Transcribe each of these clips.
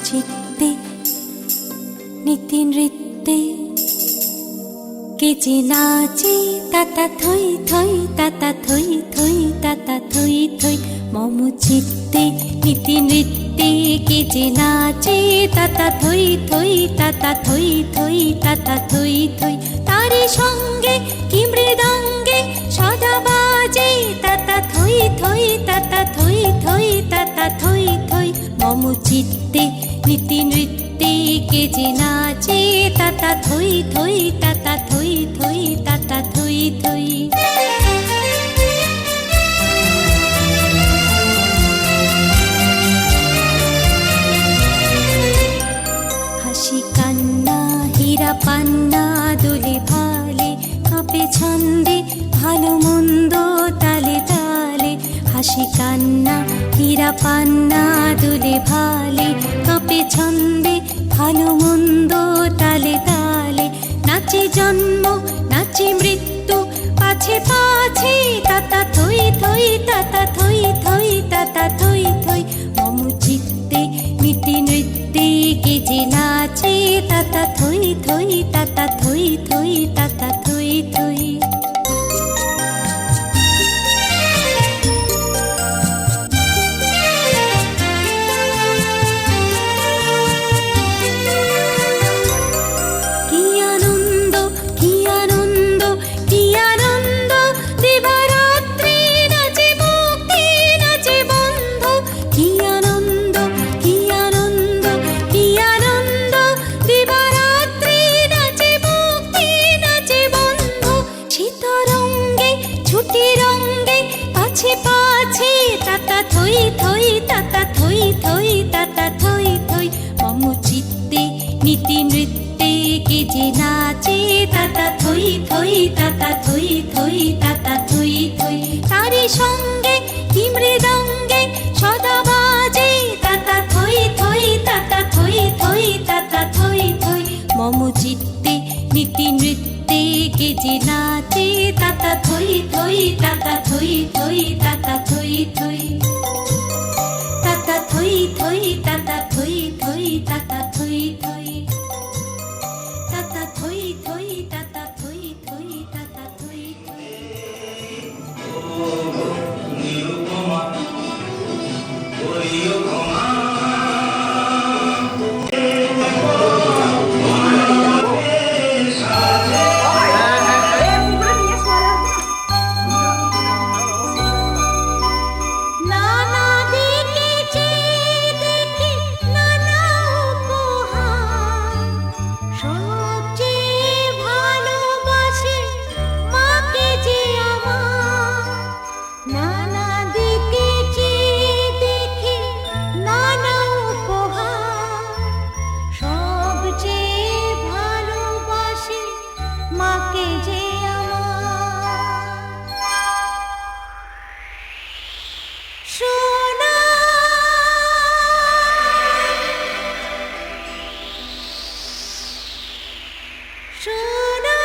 চিত্তে নীতি নৃত্যে কে যে নাচে তাতা থই থই তাতা থই থই তাতা থই থই মম চিত্তে নীতি নৃত্যে কে যে নাচে তাতা থই থই তাতা থই থই তাতা থই থই তারি সঙ্গে কি মৃদঙ্গে সদা বাজে তাতা থই থই তাতা থই থই তাতা থই থই মম চিত্তে নীতি নৃত্যে কে যে নাচে তাতা থই থই তাতা থই থই তাতা থই থই হাসি কান্না হীরা পান্না দোলে ভালে কাঁপে ছন্দে ভালো মন্দ তালে তালে হাসি কান্না হীরা পান্না দোলে ভালে কাঁপে ছন্দে ভালো মন্দ তালে তালে নাচে জন্ম নাচে মৃত্যু পাছে পাছে তাতা থই থই তাতা থই থই তাতা থই থই মম চিত্তে নীতি নৃত্যে কে যে নাচে তাতা থই থই তাতা থই থই তাতা থই থই থই থই তাতা থই থই তাতা থই থই মম চিত্তে নীতি নৃত্যে কে যে নাচে তাতা থই থই তাতা থই থই তাতা থই থই তারি সঙ্গে কি মৃদঙ্গে সদা বাজে তাতা থই থই তাতা থই থই তাতা থই থই মম চিত্তে নীতি নৃত্যে কে যে নাচে তাতা থই থই তাতা থই থই তাতা থই থই তাতা থই থই তাতা থই থই তাতা থই থই তাতা থই থই তাতা থই থই তাতা থই থই সোনা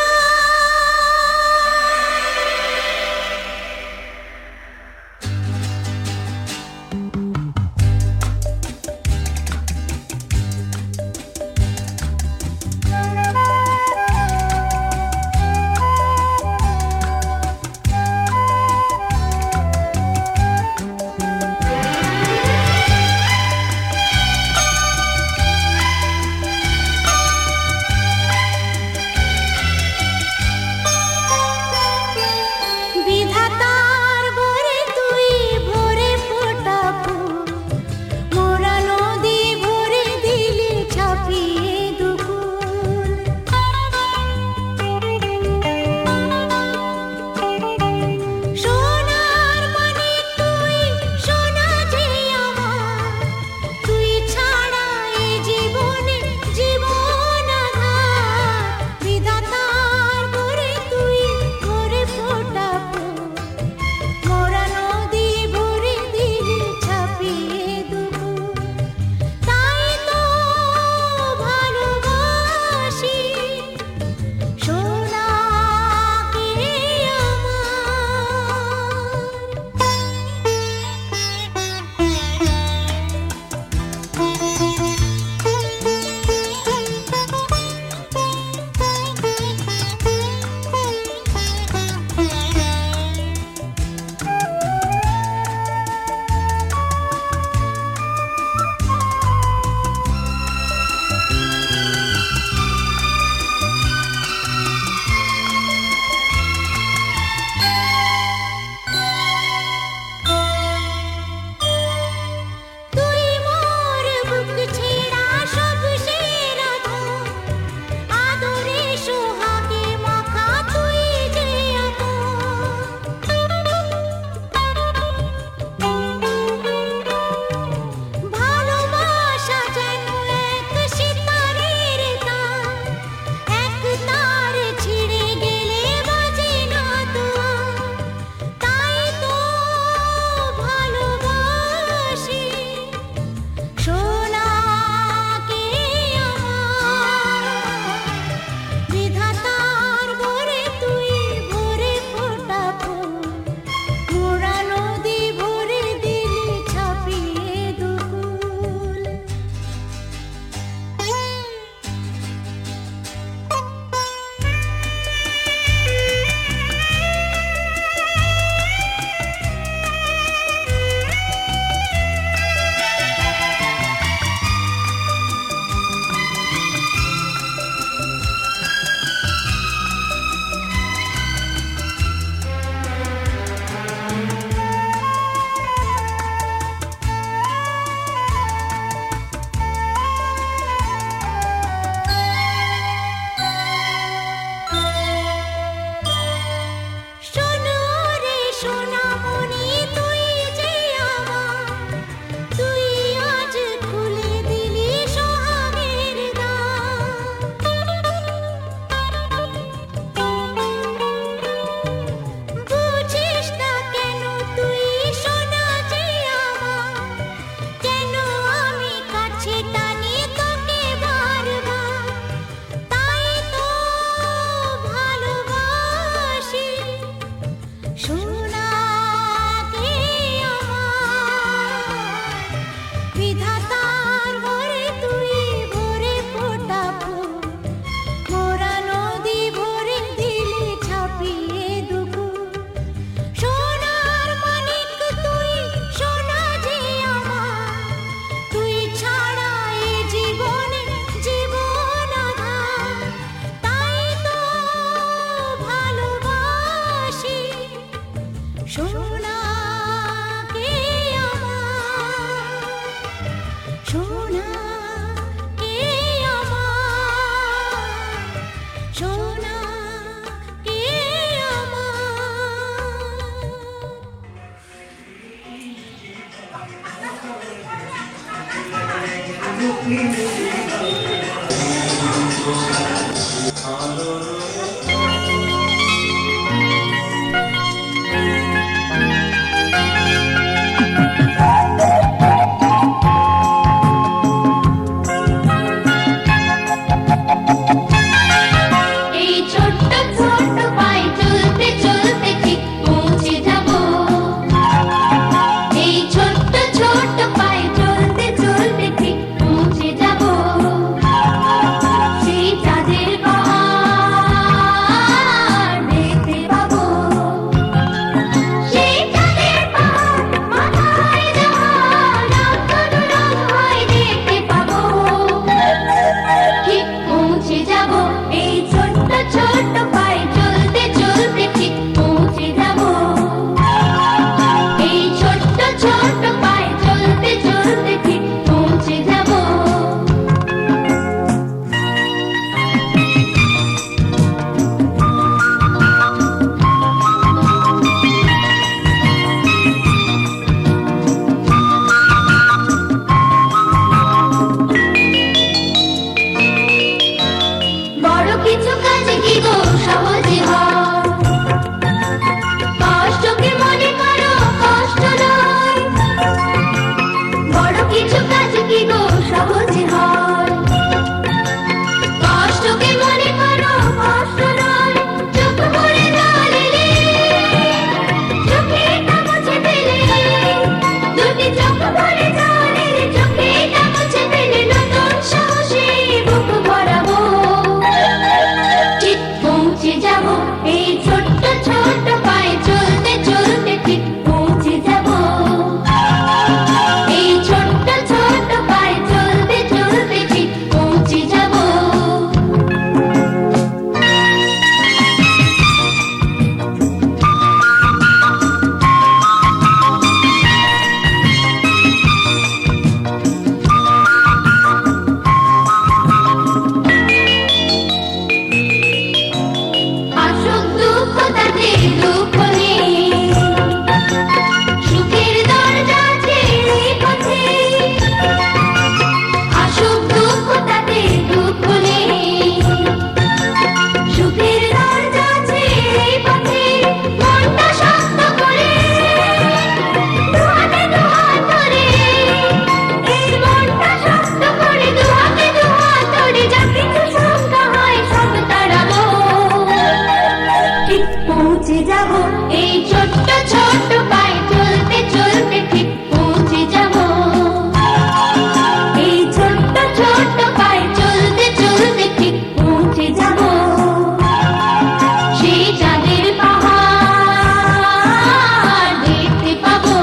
এই ছোট্ট ছোট্ট পায়ে চলতে চলতে ঠিক পৌঁছে যাব এই ছোট্ট ছোট্ট পায়ে চলতে চলতে ঠিক পৌঁছে যাব আসুক দুঃখ তাতে দুঃখ নেই সুখের দরজা আছে পথে আসুক দুঃখ তাতে দুঃখ নেই সুখের দরজা আছে পথে মনটা শক্ত করে দুহাতে দুহাত ধরে এই মনটা শক্ত করে দুহাতে দুহাত ধরে যা কিছু শঙ্কা হয় সব তাড়াবো ঠিক পৌঁছে যাব এই ছোট্ট ছোট্ট পায়ে চলতে চলতে ঠিক পৌঁছে যাব এই ছোট্ট ছোট্ট পায়ে চলতে চলতে ঠিক পৌঁছে যাব সেই চাঁদের পাহাড় দেখতে পাবো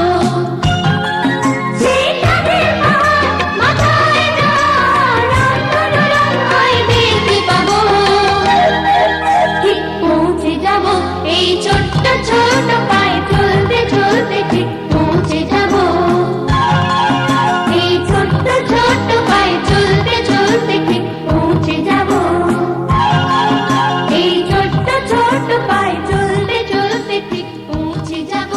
সেই চাঁদের পাহাড় মাথায় রং দেখতে পাবো ঠিক পৌঁছে যাব এই ছোট্ট ছোট্ট পায়ে চলতে চলতে ঠিক পৌঁছে যাব এই ছোট্ট ছোট্ট পায়ে চলতে চলতে ঠিক পৌঁছে যাব এই ছোট্ট ছোট্ট পায়ে চলতে চলতে ঠিক পৌঁছে যাব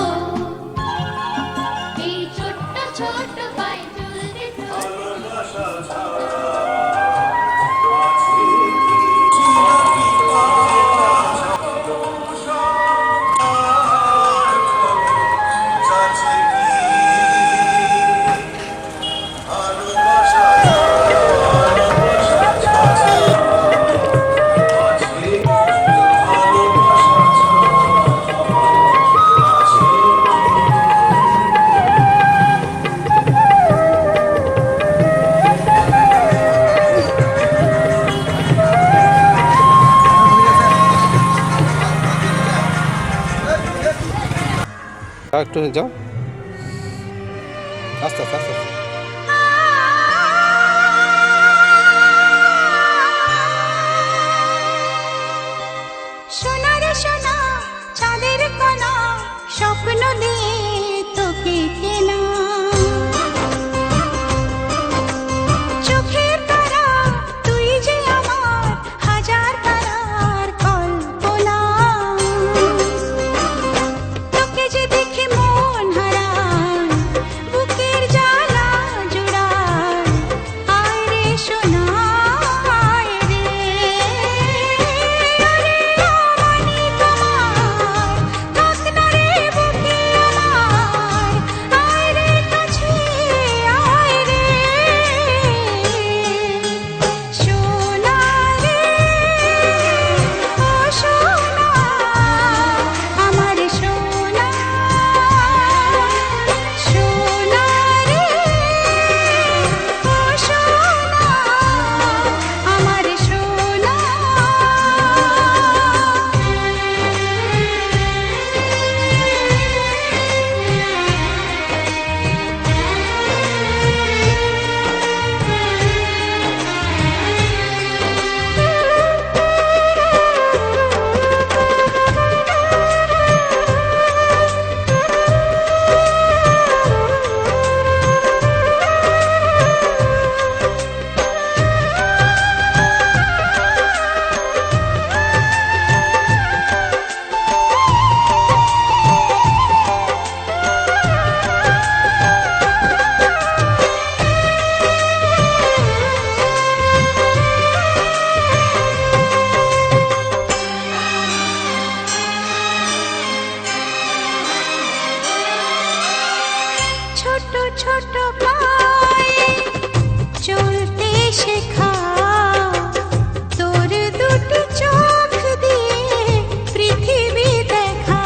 এই ছোট্ট ছোট্ট পায়ে চলতে চলতে একটু যাও আস্তে আস্তে আস্তে আস্তে। সোনার সোনা চাঁদের কণা স্বপ্ন দিয়ে তোকে কেনা চোখের তারা তুই যে আমার হাজার তারার কল্পনা তোকে যে দেখে মন হারায় বুকের জ্বালা জুড়ায় আয় রে সোনা আয় রে মানি তোমার থাক না রে বুকে আমার আয় রে কাছে আয় রে সোনা রে ও সোনা আমার সোনা সোনা রে ও সোনা আমার সোনা ছোট ছোট পায়ে চলতে শেখা তোর দুটি চোখ দিয়ে পৃথিবী দেখা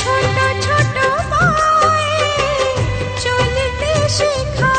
ছোট ছোট পায়ে চলতে শেখা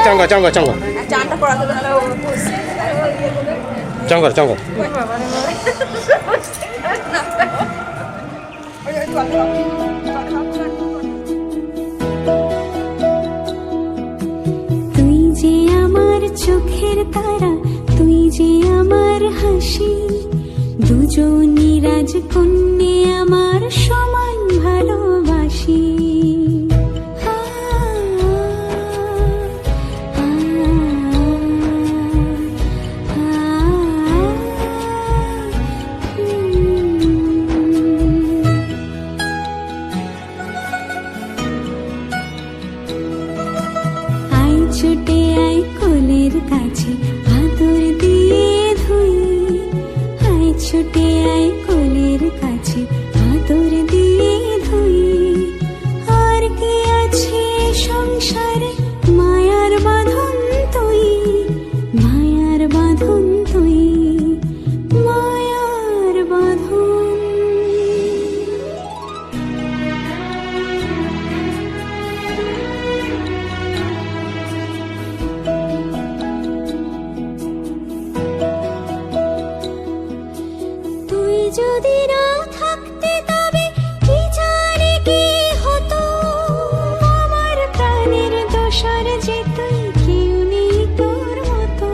চাঙ্গা চাঙ্গা চাঙ্গা চানটা করাতে তাহলে চাঙ্গা চাঙ্গা তুই যে আমার চোখের তারা, তুই যে আমার হাসি, দুজনই রাজকন্যে আমার সমান ভালোবাসি। আয় ছুটে আয় কোলের কাছে, আদর দিয়ে ধুই। আয় ছুটে আয় কোলের কাছে, আদর দিয়ে ধুই। আর কি আছে সংসারে, মায়ার বাঁধন তুই, মায়ার বাঁধন তুই, মায়ার বাঁধন। তুই যদি না থাকতে তবে কি জানি কি হতো, আমার প্রাণের দোসর যে তুই, কেউ নেই তোর মতো।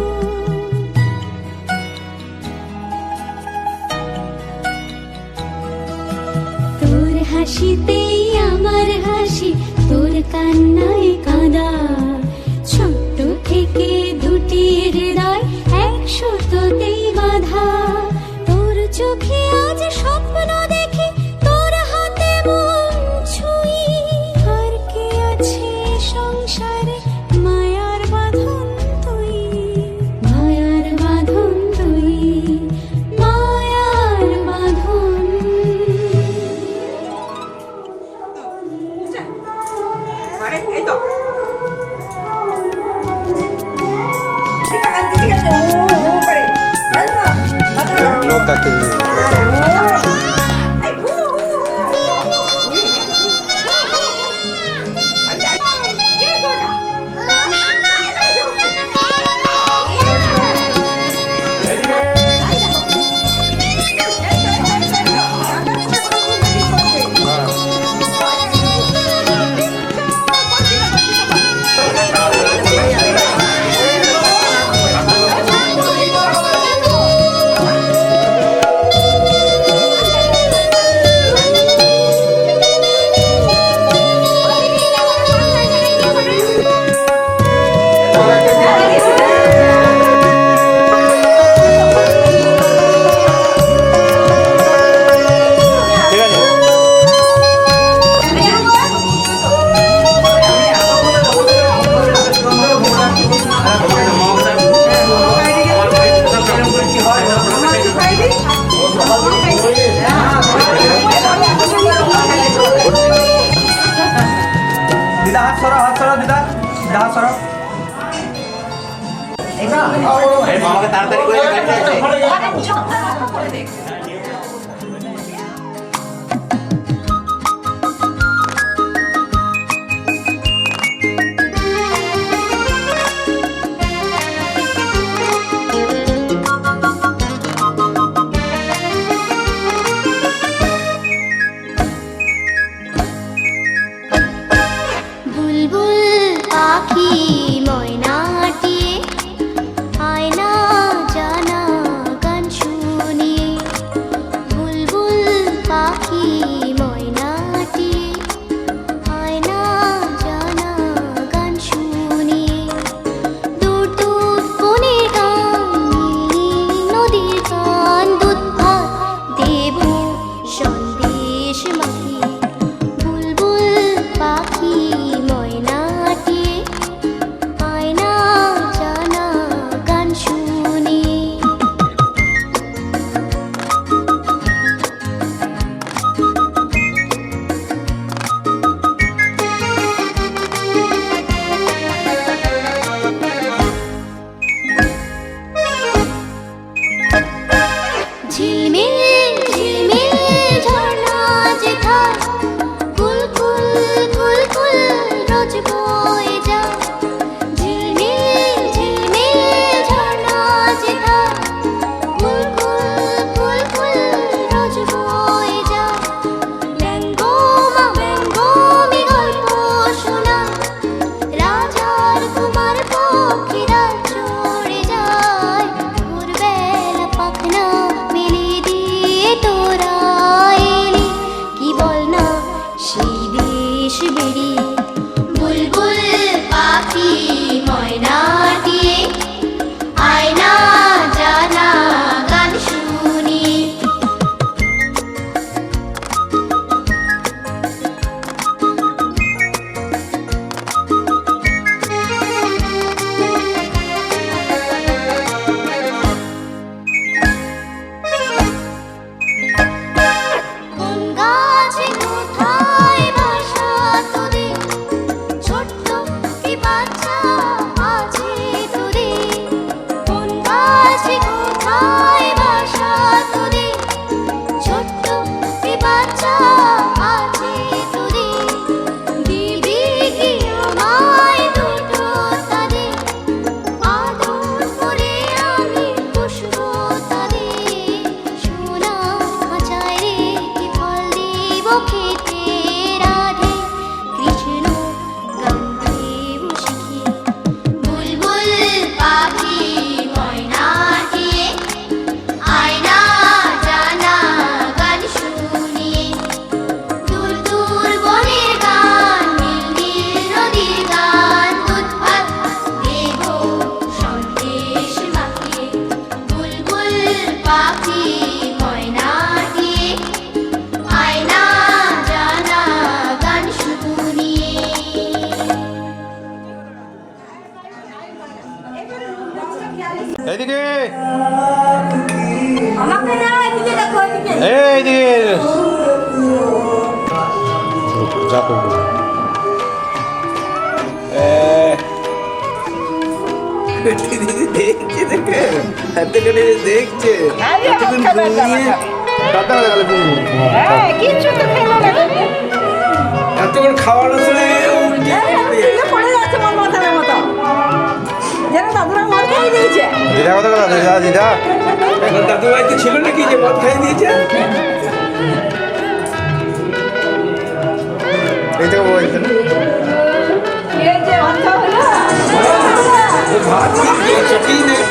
তোর হাসিতেই আমার হাসি, তোর কান্নায় কাঁদা। ছোট্ট থেকে দুটি হৃদয় একসাথেই বাঁধা। তোর চোখে আজ স্বপ্ন দেখি, তোর হাতে মন ছুঁই। আর কি আছে সংসারে, মায়ার বাঁধন তুই, মায়ার বাঁধন তুই, মায়ার বাঁধন। এই তো ঠিক আছে ঠিক আছে ও করে নৌকাতে দিদা হাত সরাও দিদা হাত সরাও। মামাকে তাড়াতাড়ি করে বুলবুল পাখি ময়নাটিয়ে, আয়না জানা গান শুনিয়ে। পাখি ময়নাটিয়ে আয়না জানা গান শুনিয়ে দূর দূর বনের গান নীল নীল নদীর গান দুধ ভাত দেব সন্দেশ মাখিয়ে বুলবুল পাখি ময়নাটিয়ে আয়না জানা গান শুনিয়ে। এইদিকে আমাকে না এদিকে দেখো এদিকে এইদিকে যা করবো এতক্ষণ খাওয়ানো শুনে পড়ে যাচ্ছে মন মাথার মতো যেন দাদুরা মদ খাই দিয়েছে দিদা কথা কথা দিদা দিদা দাদু বাড়িতে ছিল নাকি যে মদ খাই দিয়েছে? এই থেকে বলছেন এই যে বাচ্চা হলো ও ভাত খেয়েছে কি নেই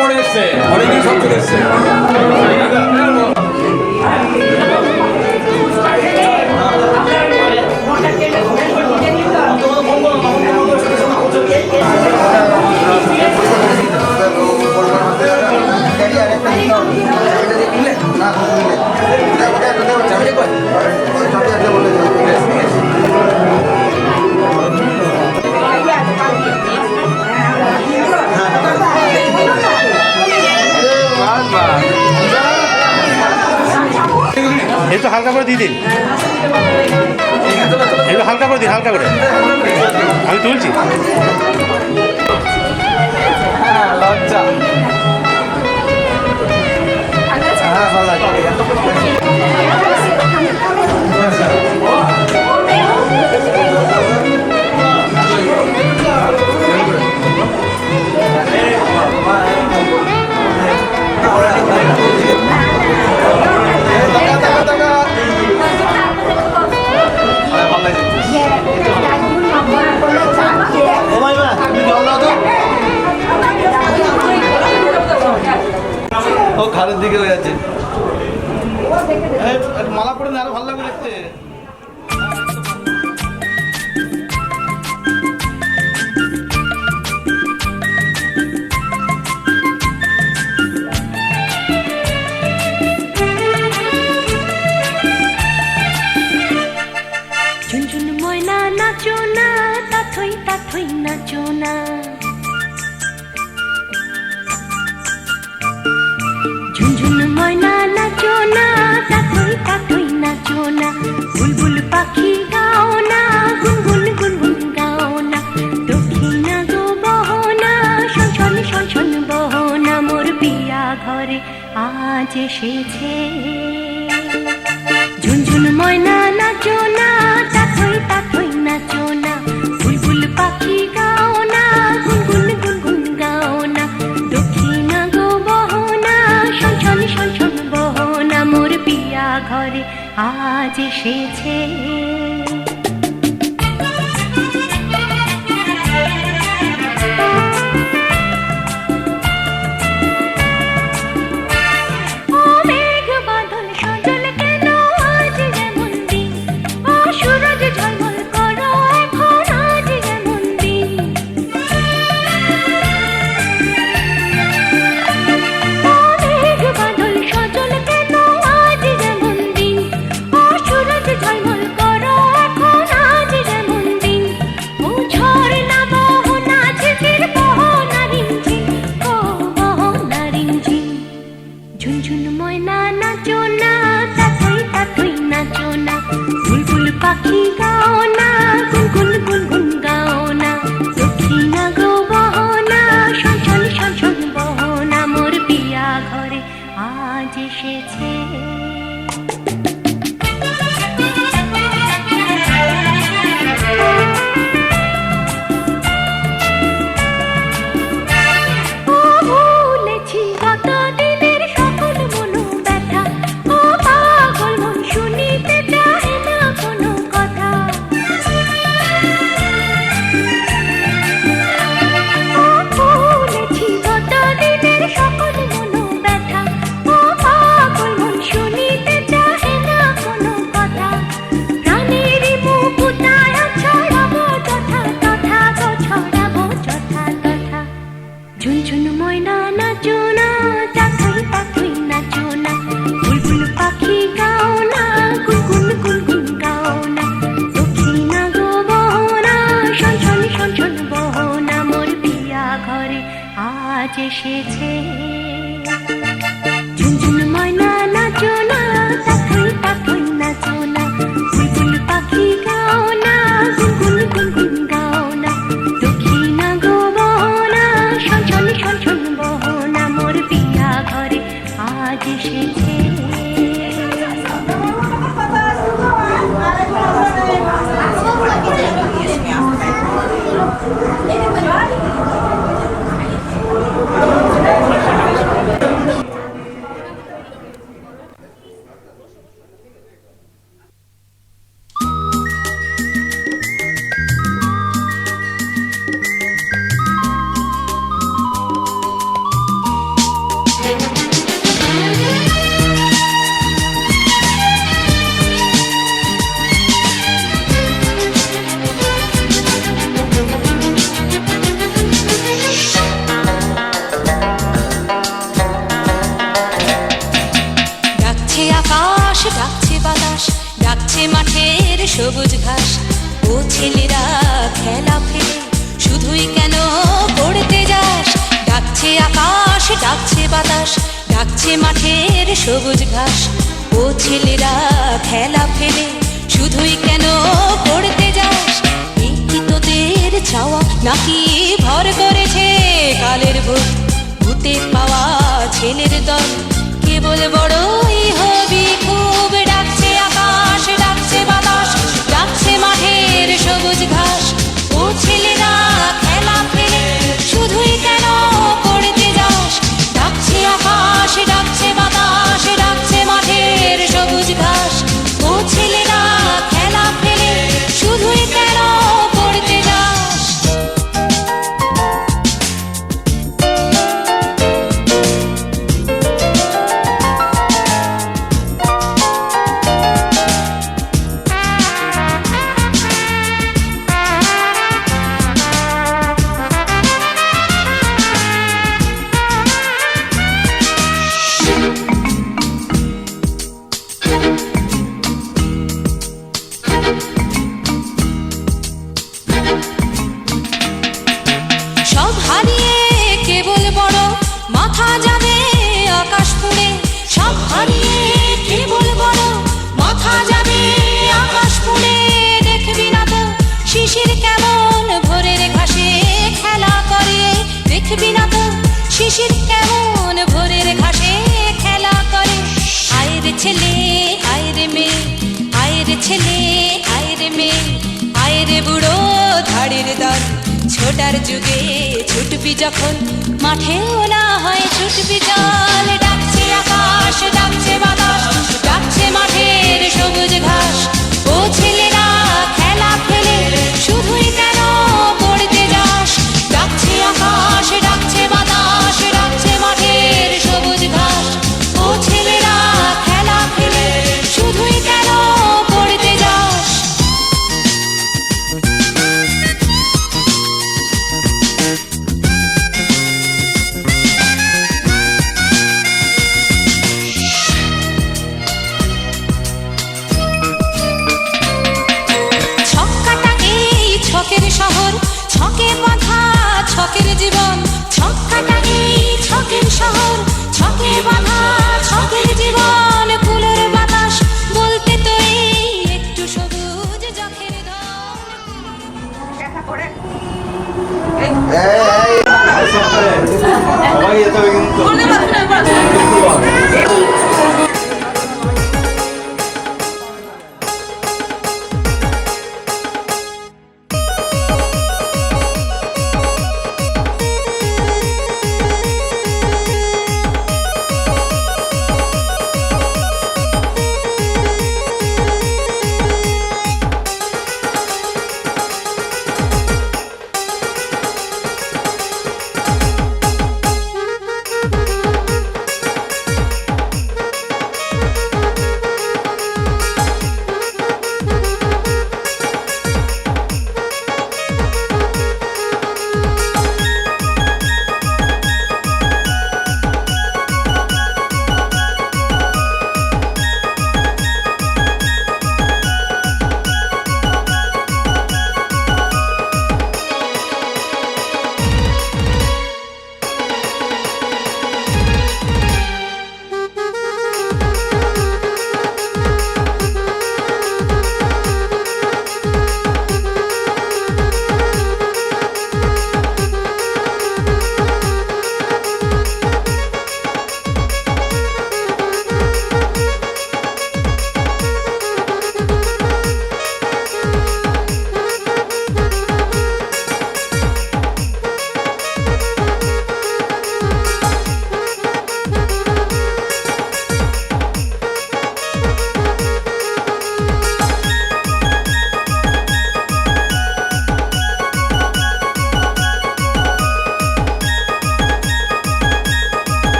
পড়ে এসছে অনেকদিন সব চলে এসছে একটু হালকা করে দিয়ে দিন একটু হালকা করে দিন হালকা করে আমি তুলছি লজ্জা ভালো লাগে ও ঘরের দিকে হয়ে যাচ্ছে মালা পরে আরো ভালো লাগবে দেখতে ঝুনঝুন ময়না নাচো না তাথই তাথই নাচো না ঝুনঝুন ময়না নাচো না তাথই তাথই নাচো না বুলবুল পাখি গাও না গুনগুন গুনগুন গাও না দক্ষিণা গো বহনা শনশন শনশন বহনা মোর বিয়া ঘরে আজ এসেছে ঝুনঝুন ময়না নাচো না তাথই তাথই নাচো না বুলবুল পাখি গাও না গুনগুন গুনগুন গাও না দক্ষিণা গো বহনা শনশন শনশন বহনা মোর বিয়া ঘরে আজ এসেছে আজ এসেছে। ঝুনঝুন ময়না নাচো না, পাখি পাখি নাচো না, বুলবুল পাখি গাও না, গুনগুন গুনগুন গাও না, দক্ষিণা গো বহনা, শনশন শনশন বহনা, মোর বিয়া ঘরে আজ এসেছে। আকাশ ডাকছে বাতাস, ডাকছে মাঠের সবুজ ঘাস, ও ছেলেরা খেলা ফেলে শুধুই কেন পড়তে যাস? ডাকছে আকাশ ডাকছে বাতাস, ডাকছে মাঠের সবুজ ঘাস, ও ছেলেরা খেলা ফেলে শুধুই কেন পড়তে যাস? এই কি তোদের চাওয়া নাকি ভর করেছে কালের ভূত? ভূতে পাওয়া ছেলের দল কেবল বড়ই হবি খুব। ডাকছে আকাশ ডাকছে বাতাস, ডাকছে মাঠের সবুজ ঘাস, ও ছেলেরা খেলা ফেলে শুধুই কেন পড়তে যাস? ডাকছে আকাশ ডাকছে বাতাস, ডাকছে মাঠের সবুজ ঘাস, ও ছেলেরা খেলা ফেলে শুধুই কেন পড়তে যাস? সব হারিয়ে কেবল বড় মাথা যাবে আকাশ পুড়ে, সব হারিয়ে কেবল বড় মাথা যাবে আকাশ পুড়ে। দেখবি না তো শিশির কেমন ভোরের ঘাসে খেলা করে, দেখবি না তো শিশির কেমন ভোরের ঘাসে খেলা করে। আয়ের ছেলে আয়ের মেয়ে, আয়ের ছেলে আয়ের মেয়ে, আয়ের বুড়ো ধাড়ির দল, ছোটার যুগে ছুটবি যখন মাঠেও না হয় ছুটবি চল। ডাকছে আকাশ ডাকছে বাতাস, ডাকছে মাঠের সবুজ ঘাস, ও ছেলেরা খেলা ফেলে শুধুই কেন পড়তে যাস? ডাকছে আকাশ ডাকছে বাতাস, ডাকছে মাঠের সবুজ ঘাস, ও ছেলেরা খেলা ফেলে শুধুই কেন পড়তে যাস? ছকের শহর ছকে বাঁধা ছকের জীবন, ছক্কাটা এই ছকের শহর ছকে বাঁধা ছকের জীবন। কুলের বাতাস বলতে তো এই একটু সবুজ যখের সবাই যেতে হবে কিন্তু।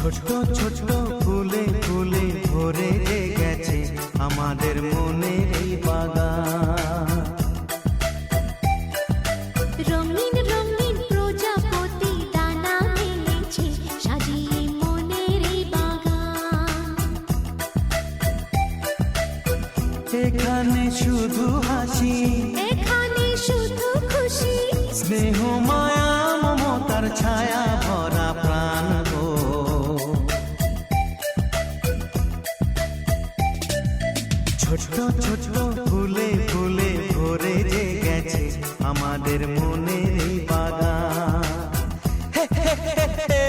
ছোট্ট ছোট্ট ফুলে ফুলে ভরে যে গেছে আমাদের মনের এই বাগান। রঙিন রঙিন প্রজাপতি ডানা মেলেছে সাজিয়ে মনের এই বাগান। এখানে শুধু হাসি, এখানে শুধু খুশি, স্নেহ মায়া মমতার ছায়া ভরা প্রাণ গো। ছোট্ট ছোট্ট ফুলে ফুলে ভরে যে গেছে আমাদের মনের এই বাগান। হে হে হে হে।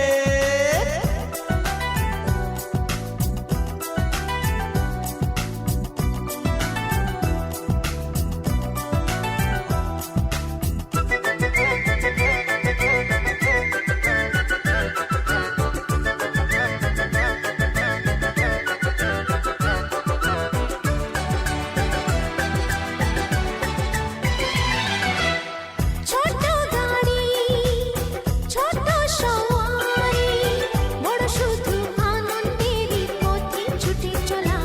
ছোট গাড়ি ছোট সওয়ারি, বড় শুধু আনন্দেরই পথে ছুটে চলা।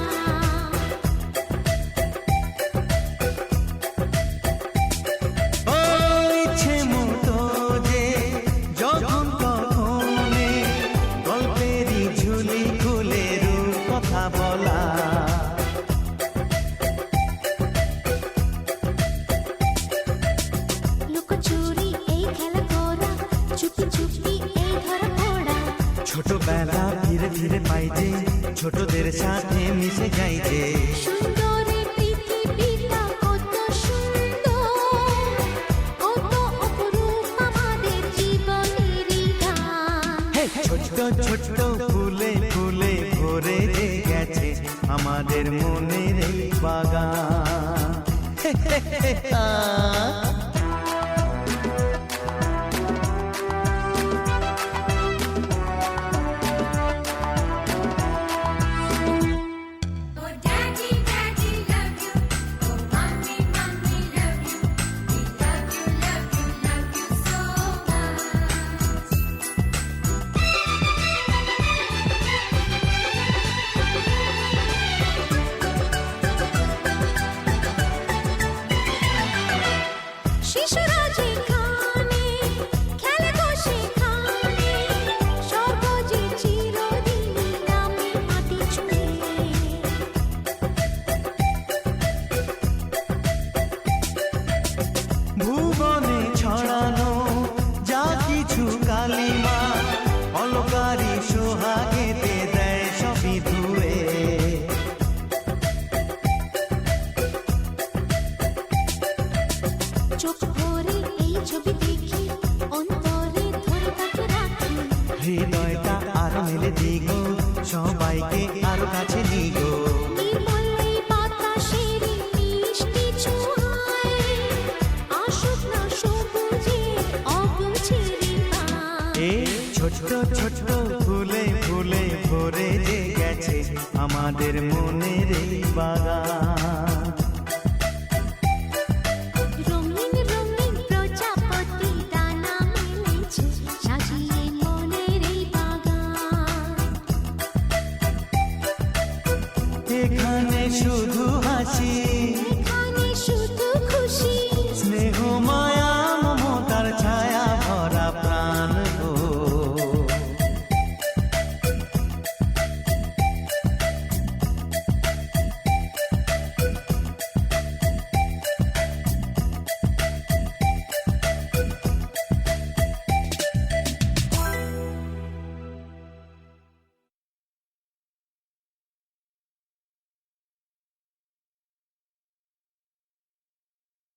ও ইচ্ছে মতো যে যখন কখনে গল্পেরই ঝুলি খুলে রূপ কথা বলা। লুকোচুরি এই খেলা করা, চুপি চুপি এই ধরা পড়া। ছোটবেলা ধীরে ধীরে পাই যে ছোটদের সাথে মিশে যাই যে। সুন্দরী পৃথিবীটা কত সুন্দর, কত অপরূপ আমাদের জীবনেরই গান। ছোট্ট ছোট্ট ফুলে ফুলে ভরে যে গেছে আমাদের মনের এই বাগান। হে হে হে আ। Oh daddy, daddy love you. Oh mommy, mommy love you. We love you, love you, love you so much. শিশুরা যেখানে খেলে গো সেখানে, স্বর্গ যে চিরদিনই নামে মাটি ছুঁয়ে। ভুবনে ছড়ানো যা কিছু কালিমা অলকারি সোহাগেতে দেয় সবই ধুয়ে। চোখ ভরে এই ছবি দেখি, অন্তরে ধরে তাকে রাখি। হৃদয়টা আরো মেলে দিগো, সবাইকে আরো কাছে নিগো। নির্মল এই বাতাসের মিষ্টি ছোঁয়ায়, আসুক না সবুজে অগুছেরি গান। এই ছোট্ট ছোট্ট ফুলে ফুলে ভরে যে গেছে আমাদের মনের এই বাগান।